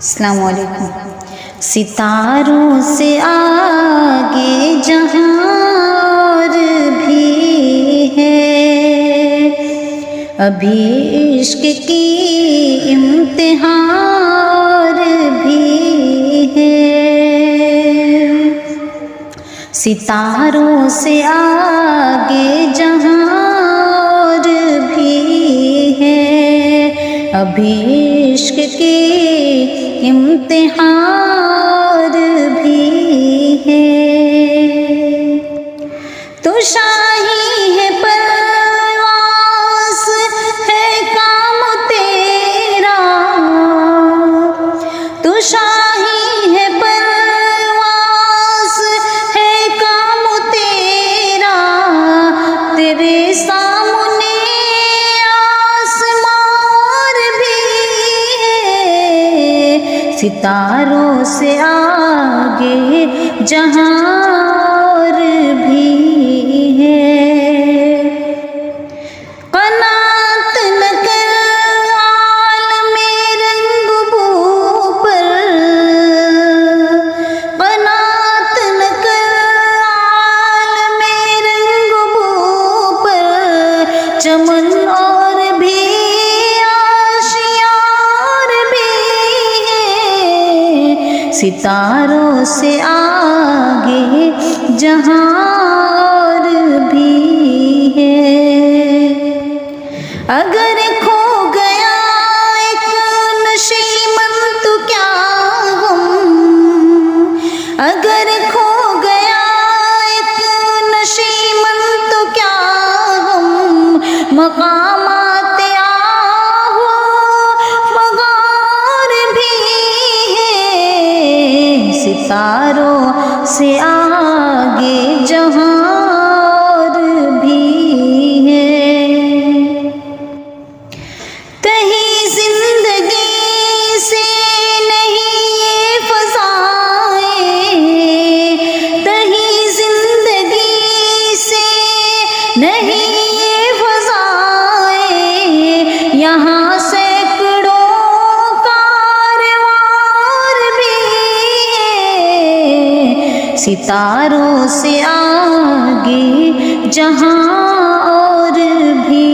السلام علیکم۔ ستاروں سے آگے جہاں اور بھی ہے، ابھی عشق کی امتحان بھی ہے۔ ستاروں سے آگے جہاں اور بھی ہے، ابھی عشق کی امتحان بھی ہے۔ تو شاہی ہے پرواز ہے کام تیرا، تو شاہی ہے پرواز ہے کام تیرا، تیرے سامنے آسمان بھی ہے۔ ستاروں سے آگے جہاں اور بھی ہے۔ قناعت نہ کر عالم رنگ بو پر، قناعت نہ کر عالم رنگ بو پر، چمن اور بھی آشیار بھی ہے۔ ستاروں سے آگے جہاں اور بھی ہے۔ اگر کھو گیا ایک نشیمن تو کیا غم، اگر کھو گیا ایک نشیمن تو کیا غم، مقامات آہو مغار بھی ہے۔ ستاروں سے آگے جہاں اور بھی ہے۔ کہیں زندگی سے نہیں یہ فضائیں، کہیں زندگی سے نہیں یہ فضائیں، یہاں سینکڑوں کاروان بھی ہے۔ ستاروں سے آگے جہاں اور بھی